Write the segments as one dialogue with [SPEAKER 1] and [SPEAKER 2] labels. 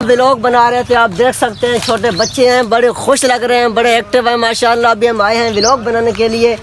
[SPEAKER 1] Vlog बना रहे थे, आप देख सकते हैं छोटे बच्चे हैं, बड़े खुश लग रहे हैं, बड़े एक्टिव हैं माशाल्लाह। अभी हम आए हैं व्लॉग बनाने के लिए।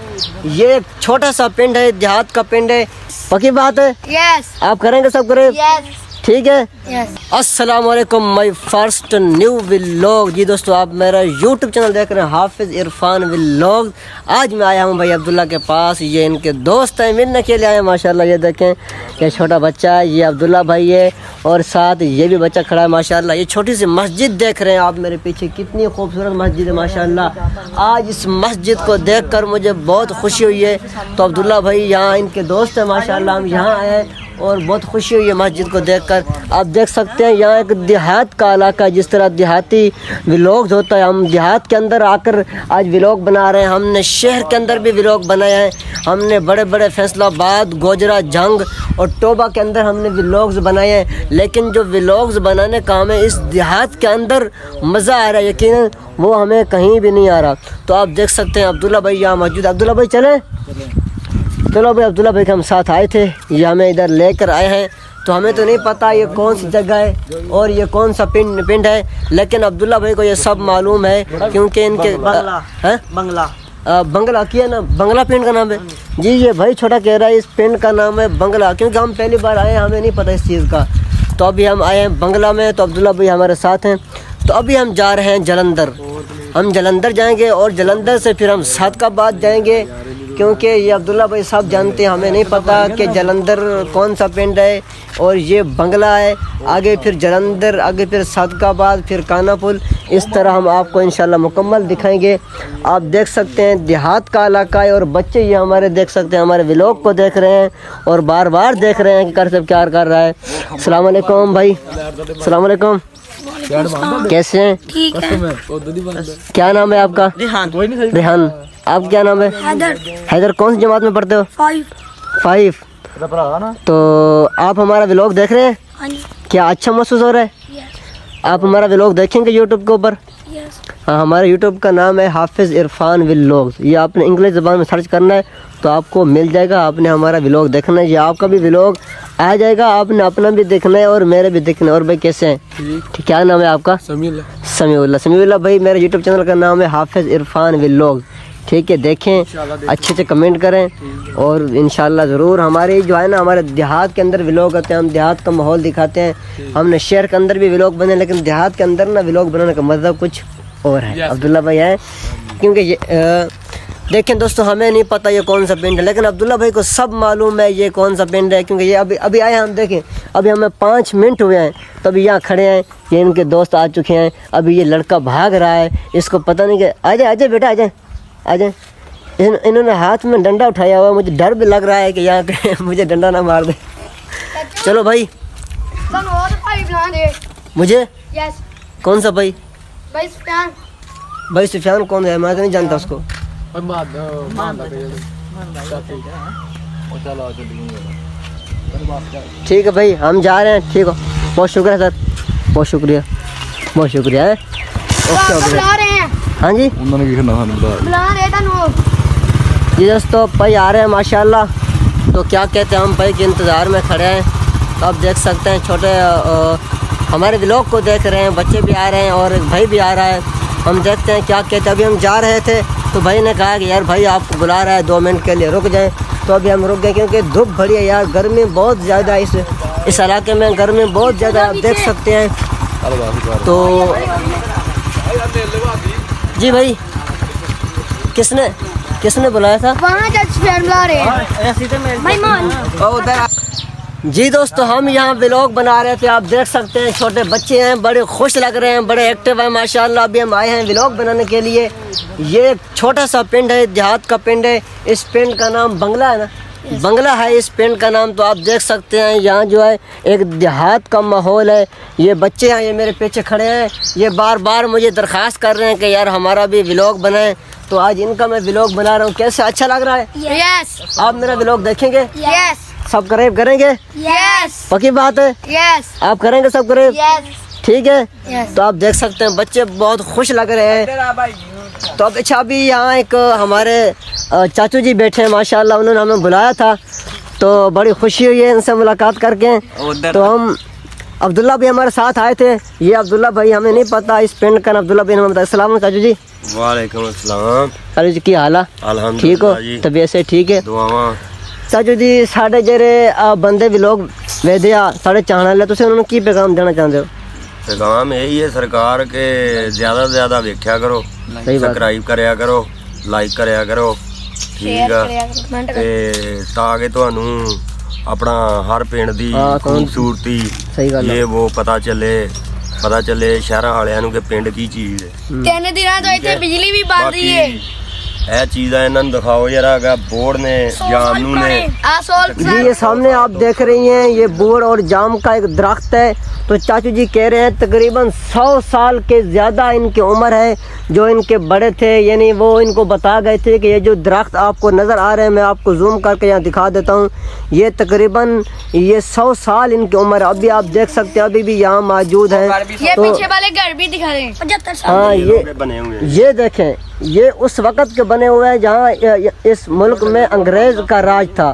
[SPEAKER 1] ये एक छोटा सा पिंड है, देहात का पिंड है। पक्की बात है?
[SPEAKER 2] यस।
[SPEAKER 1] आप करेंगे सब करें?
[SPEAKER 2] यस।
[SPEAKER 1] ठीक है।
[SPEAKER 2] यस।
[SPEAKER 1] अस्सलाम वालेकुम, माय फर्स्ट न्यू व्लॉग। जी दोस्तों, आप मेरा यूट्यूब चैनल देख रहे हैं हाफिज इरफान व्लॉग। आज मैं आया हूँ भाई अब्दुल्ला के पास। ये इनके दोस्त हैं, मिलने के लिए आए हैं माशाल्लाह। ये देखें, ये छोटा बच्चा है, ये अब्दुल्ला भाई है, और साथ ये भी बच्चा खड़ा है माशाल्लाह। ये छोटी सी मस्जिद देख रहे हैं आप मेरे पीछे, कितनी खूबसूरत मस्जिद है माशाल्लाह। आज इस मस्जिद को देखकर मुझे बहुत खुशी हुई है। तो अब्दुल्ला भाई यहाँ इनके दोस्त हैं माशाल्लाह, हम यहाँ आए हैं और बहुत खुशी हुई है मस्जिद को देखकर। आप देख सकते हैं यहाँ एक देहात का इलाका, जिस तरह देहाती व्लॉग्स होता है, हम देहात के अंदर आकर आज व्लॉग बना रहे हैं। हमने शहर के अंदर भी व्लॉग बनाए हैं, हमने बड़े बड़े फैसलाबाद, गोजरा, जंग और टोबा के अंदर हमने व्लॉग्स बनाए हैं। लेकिन जो व्लॉग्स बनाने का हमें इस देहात के अंदर मज़ा आ रहा है, यकीनन वो हमें कहीं भी नहीं आ रहा। तो आप देख सकते हैं अब्दुल्ला भाई यहाँ मौजूद। अब्दुल्ला भाई चलें? चलो भाई, अब्दुल्ला भाई के हम साथ आए थे, ये हमें इधर लेकर आए हैं। तो हमें तो नहीं पता ये कौन सी जगह है और ये कौन सा पिंड है, लेकिन अब्दुल्ला भाई को ये सब मालूम है क्योंकि इनके बंगला किया ना, बंगला पिंड का नाम है जी। ये भाई छोटा कह रहा है इस पिंड का नाम है बंगला, क्योंकि हम पहली बार आए हैं, हमें नहीं पता इस चीज़ का। तो अभी हम आए हैं बंगला में, तो अब्दुल्ला भाई हमारे साथ हैं। तो अभी हम जा रहे हैं जलंधर, हम जलंधर जाएंगे और जलंधर से फिर हम सादकाबाद जाएंगे, क्योंकि ये अब्दुल्ला भाई साहब जानते हैं, हमें नहीं पता कि जलंधर कौन सा पिंड है और ये बंगला है। आगे फिर जलंधर, आगे फिर सादकाबाद, फिर कानापुल, इस तरह हम आपको इंशाल्लाह मुकम्मल दिखाएंगे। आप देख सकते हैं देहात का इलाका है, और बच्चे ये हमारे देख सकते हैं हमारे व्लॉग को देख रहे हैं और बार बार देख रहे हैं कि कर सब क्या कर रहा है। अस्सलाम वालेकुम भाई। अस्सलाम वालेकुम, कैसे हैं?
[SPEAKER 2] ठीक है।
[SPEAKER 1] क्या नाम है आपका? रेहान। आप क्या नाम है?
[SPEAKER 2] हैदर।
[SPEAKER 1] हैदर, कौन सी जमात में पढ़ते हो? 5। तो आप हमारा व्लॉग देख रहे हैं?
[SPEAKER 2] हाँ जी।
[SPEAKER 1] क्या अच्छा महसूस हो रहा है?
[SPEAKER 2] यस।
[SPEAKER 1] आप हमारा व्लॉग देखेंगे यूट्यूब के ऊपर?
[SPEAKER 2] यस।
[SPEAKER 1] हाँ, हमारे यूट्यूब का नाम है हाफिज इरफान व्लॉग्स। ये आपने इंग्लिश ज़बान में सर्च करना है तो आपको मिल जाएगा। आपने हमारा व्लॉग देखना है, ये आपका भी व्लॉग आ जाएगा। आपने अपना भी देखना है और मेरे भी देखना है। और भाई कैसे हैं? ठीक। क्या नाम है आपका? समीउल्लाह भाई, मेरे यूट्यूब चैनल का नाम है हाफिज इरफान व्लॉग। ठीक है, देखें, अच्छे से कमेंट करें और इंशाल्लाह ज़रूर। हमारे जो है ना, हमारे देहात के अंदर व्लॉग आते हैं, हम देहात का माहौल दिखाते हैं। हमने शहर के अंदर भी व्लॉग बने, लेकिन देहात के अंदर ना व्लॉग बनाने का मज़ा कुछ और है। अब्दुल्ला भाई है, क्योंकि ये देखें दोस्तों, हमें नहीं पता ये कौन सा पिंड है, लेकिन अब्दुल्ला भाई को सब मालूम है ये कौन सा पिंड है, क्योंकि ये अभी आए हैं। हम देखें, अभी हमें 5 मिनट हुए हैं, तो अभी यहाँ खड़े हैं, ये इनके दोस्त आ चुके हैं। अभी ये लड़का भाग रहा है, इसको पता नहीं कि आ जाए बेटा, आ जाए। इन्होंने हाथ में डंडा उठाया हुआ है, मुझे डर भी लग रहा है कि यहाँ के मुझे डंडा ना मार दे। चलो भाई, मुझे
[SPEAKER 2] यस।
[SPEAKER 1] कौन सा भाई?
[SPEAKER 2] भाई
[SPEAKER 1] सुफियान कौन है? मैं तो नहीं जानता उसको। ठीक है भाई, हम जा रहे हैं। ठीक हो, बहुत शुक्रिया सर, बहुत शुक्रिया, बहुत शुक्रिया है। ओके, हाँ जी, जी दोस्तों, भाई आ रहे हैं माशाल्लाह। तो क्या कहते हैं, हम भाई के इंतज़ार में खड़े हैं। तो आप देख सकते हैं छोटे हमारे व्लॉग को देख रहे हैं, बच्चे भी आ रहे हैं और एक भाई भी आ रहा है। हम देखते हैं क्या कहते हैं। अभी हम जा रहे थे तो भाई ने कहा कि यार भाई आपको बुला रहा है, 2 मिनट के लिए रुक जाएं। तो अभी हम रुक गए, क्योंकि धूप बड़ी है यार, गर्मी बहुत ज़्यादा है इस इलाके में, गर्मी बहुत ज़्यादा आप देख सकते हैं। तो जी भाई, किसने बुलाया था?
[SPEAKER 2] बुला रहे हैं।
[SPEAKER 1] जी दोस्तों, हम यहाँ व्लॉग बना रहे थे, आप देख सकते हैं छोटे बच्चे हैं, बड़े खुश लग रहे हैं, बड़े एक्टिव हैं माशाल्लाह। अभी हम आए हैं व्लॉग बनाने के लिए। ये एक छोटा सा पिंड है, देहात का पिंड है। इस पिंड का नाम बंगला है ना? बंगला है इस पिंड का नाम। तो आप देख सकते हैं यहाँ जो है एक देहात का माहौल है। ये बच्चे हैं, ये मेरे पीछे खड़े हैं, ये बार बार मुझे दरख्वास्त कर रहे हैं कि यार हमारा भी व्लॉग बनाएं। तो आज इनका मैं व्लॉग बना रहा हूँ। कैसे अच्छा लग रहा है?
[SPEAKER 2] यस।
[SPEAKER 1] आप मेरा व्लॉग देखेंगे?
[SPEAKER 2] यस।
[SPEAKER 1] सब्सक्राइब करेंगे?
[SPEAKER 2] यस।
[SPEAKER 1] पक्की बात है?
[SPEAKER 2] यस।
[SPEAKER 1] आप करेंगे सब्सक्राइब?
[SPEAKER 2] यस।
[SPEAKER 1] ठीक है।
[SPEAKER 2] यस।
[SPEAKER 1] तो आप देख सकते हैं बच्चे बहुत खुश लग रहे हैं। तो अब अच्छा, अभी यहाँ एक हमारे चाचू जी बैठे हैं माशाल्लाह, उन्होंने हमें बुलाया था, तो बड़ी खुशी हुई है इनसे मुलाकात करके। तो हम अब्दुल्ला भाई हमारे साथ आए थे। ये अब्दुल्ला भाई हमें नहीं पता इस पिंड का, अब्दुल्ला भाई ने हमें बताया। सलाम चाचू जी।
[SPEAKER 3] वालेकुम अस्सलाम।
[SPEAKER 1] चाचू जी की हाल है? ठीक हो? तबीयत से ठीक है?
[SPEAKER 3] दुआवां।
[SPEAKER 1] चाचू जी साढ़े जेरे बंदे भी लोग वेदिया साढ़े चाहने वाले, तुम उन्होंने की पैगाम देना चाहते हो?
[SPEAKER 3] पैगाम यही है सरकार के ज्यादा से ज्यादा वेख्या करो,
[SPEAKER 1] सही बात।
[SPEAKER 3] सब्सक्राइब करया करो, लाइक करया करो, ठीक है, ते ताकि ਤੁਹਾਨੂੰ ਆਪਣਾ ਹਰ ਪਿੰਡ ਦੀ
[SPEAKER 1] ਹਾਂ, ਤੁਹਾਨੂੰ-
[SPEAKER 3] ਖੂਬਸੂਰਤੀ
[SPEAKER 1] ਸਹੀ ਗੱਲ ਹੈ।
[SPEAKER 3] ਇਹ ਉਹ ਪਤਾ ਚੱਲੇ ਸ਼ਹਿਰਾਂ ਵਾਲਿਆਂ ਨੂੰ ਕਿ ਪਿੰਡ ਕੀ ਚੀਜ਼ ਹੈ।
[SPEAKER 2] 3 ਦਿਨਾਂ ਤੋਂ ਇੱਥੇ ਬਿਜਲੀ ਵੀ ਬੰਦ ਰਹੀ ਹੈ।
[SPEAKER 3] ਇਹ ਚੀਜ਼ਾਂ ਇਹਨਾਂ ਨੂੰ ਦਿਖਾਓ ਜਰਾ ਕਿ ਬੋਰਡ ਨੇ ਜਾਮਨੂ ਨੇ।
[SPEAKER 2] ਆ सोल
[SPEAKER 1] जी ये सामने आप देख रही हैं ये बोड़ और जाम का एक दरख्त है। तो चाचू जी कह रहे हैं तकरीबन 100 साल के ज़्यादा इनकी उम्र है। जो इनके बड़े थे यानी वो इनको बता गए थे कि ये जो दरख्त आपको नज़र आ रहे हैं, मैं आपको जूम करके यहाँ दिखा देता हूँ, ये तकरीबन ये 100 साल इनकी उम्र है। अभी आप देख सकते हैं अभी भी यहाँ मौजूद है।
[SPEAKER 2] ये
[SPEAKER 1] तो
[SPEAKER 2] पीछे वाले घर भी दिखा रहे हैं 75 साल।
[SPEAKER 1] हाँ
[SPEAKER 3] ये बने हुए हैं।
[SPEAKER 1] ये देखें ये उस वक़्त के बने हुए हैं जहाँ इस मुल्क में अंग्रेज़ का राज था,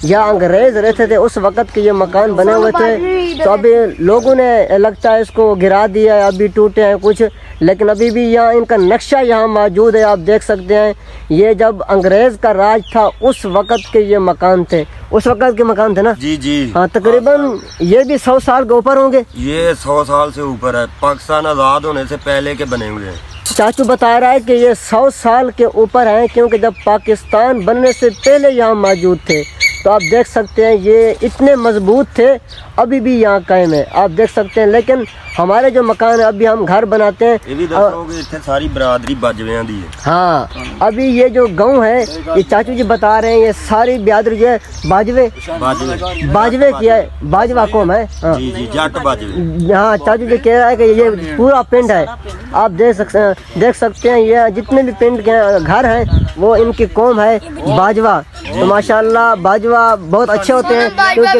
[SPEAKER 1] या अंग्रेज रहते थे उस वक़्त के ये मकान बने हुए थे। तो अभी लोगों ने लगता है इसको गिरा दिया है, अभी टूटे हैं कुछ, लेकिन अभी भी यहाँ इनका नक्शा यहाँ मौजूद है। आप देख सकते हैं ये जब अंग्रेज़ का राज था उस वक़्त के ये मकान थे, उस वक़्त के मकान थे ना
[SPEAKER 3] जी जी।
[SPEAKER 1] हाँ तकरीबन ये भी 100 साल के ऊपर होंगे।
[SPEAKER 3] ये 100 साल से ऊपर है, पाकिस्तान आज़ाद होने से पहले के बने हुए हैं।
[SPEAKER 1] चाचू बता रहा है कि ये 100 साल के ऊपर हैं क्योंकि जब पाकिस्तान बनने से पहले यहाँ मौजूद थे। तो आप देख सकते हैं ये इतने मजबूत थे, अभी भी यहाँ कायम है, आप देख सकते हैं। लेकिन हमारे जो मकान है अभी हम घर बनाते हैं
[SPEAKER 3] ये भी दसोगे इतने सारी बरादरी बाजवियां दी है।
[SPEAKER 1] हाँ अभी ये जो गांव है ये चाचू जी बता रहे हैं ये सारी बिरादरी जो है बाजवे की है, बाजवा कौम है। हाँ
[SPEAKER 3] जी जी जट बाजवे।
[SPEAKER 1] हाँ चाचू जी कह रहा है कि ये पूरा पिंड है। आप देख सकते हैं ये जितने भी पिंड के घर हैं वो इनकी कौम है बाजवा। तो माशाल्लाह बाजवा बहुत अच्छे होते हैं क्योंकि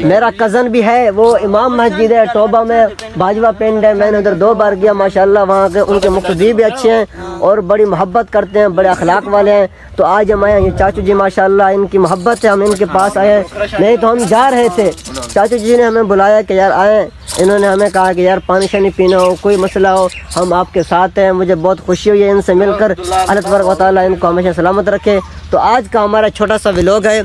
[SPEAKER 1] मेरा कज़न भी है वो इमाम मस्जिद है टोबा में, बाजवा पिंड है। मैंने उधर 2 बार गया, माशाल्लाह वहाँ के उनके मुक़्तदी भी अच्छे हैं और बड़ी मोहब्बत करते हैं, बड़े अखलाक वाले हैं। तो आज हम आए, ये चाचू जी माशाल्लाह इनकी मोहब्बत है, हम इनके पास आए हैं। नहीं तो हम जा रहे थे, चाचू जी ने हमें बुलाया कि यार आए, इन्होंने हमें कहा कि यार पानी शानी पीना हो, कोई मसला हो, हम आपके साथ हैं। मुझे बहुत खुशी हुई है इनसे मिलकर, अल्लाह तबारक व तआला इनको हमेशा सलामत रखे। तो आज का हमारा छोटा सा व्लॉग है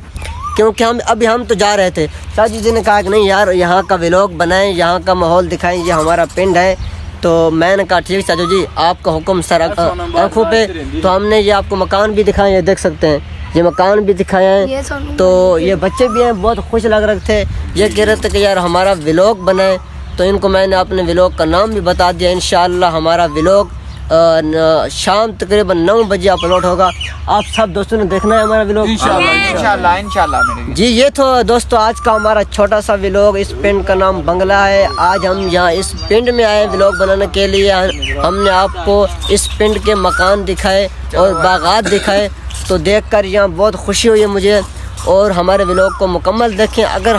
[SPEAKER 1] क्योंकि हम तो जा रहे थे, चाचू जी ने कहा कि नहीं यार यहाँ का व्लॉग बनाएं, यहाँ का माहौल दिखाएं, ये हमारा पिंड है। तो मैंने कहा ठीक चाचू जी आपका हुक्म सर आँखों पे। तो हमने ये आपको मकान भी दिखाए, ये देख सकते हैं ये मकान भी दिखाए हैं। तो ये बच्चे भी हैं बहुत खुश लग रहे थे, ये कह रहे थे कि यार हमारा व्लॉग बनाए। तो इनको मैंने अपने व्लॉग का नाम भी बता दिया। इंशाअल्लाह हमारा व्लॉग शाम तकरीबन 9 बजे अपलोड होगा। आप सब दोस्तों ने देखना है हमारा व्लॉग
[SPEAKER 4] इंशाल्लाह मेरे
[SPEAKER 1] जी। ये तो दोस्तों आज का हमारा छोटा सा व्लॉग। इस पिंड का नाम बंगला है। आज हम यहाँ इस पिंड में आए व्लॉग बनाने के लिए। हमने आपको इस पिंड के मकान दिखाए और बागात दिखाए, तो देखकर यहाँ बहुत खुशी हुई है मुझे। और हमारे व्लॉग को मुकम्मल देखें। अगर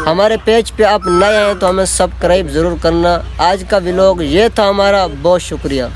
[SPEAKER 1] हमारे पेज पे आप नए हैं तो हमें सब्सक्राइब ज़रूर करना। आज का व्लॉग ये था हमारा, बहुत शुक्रिया।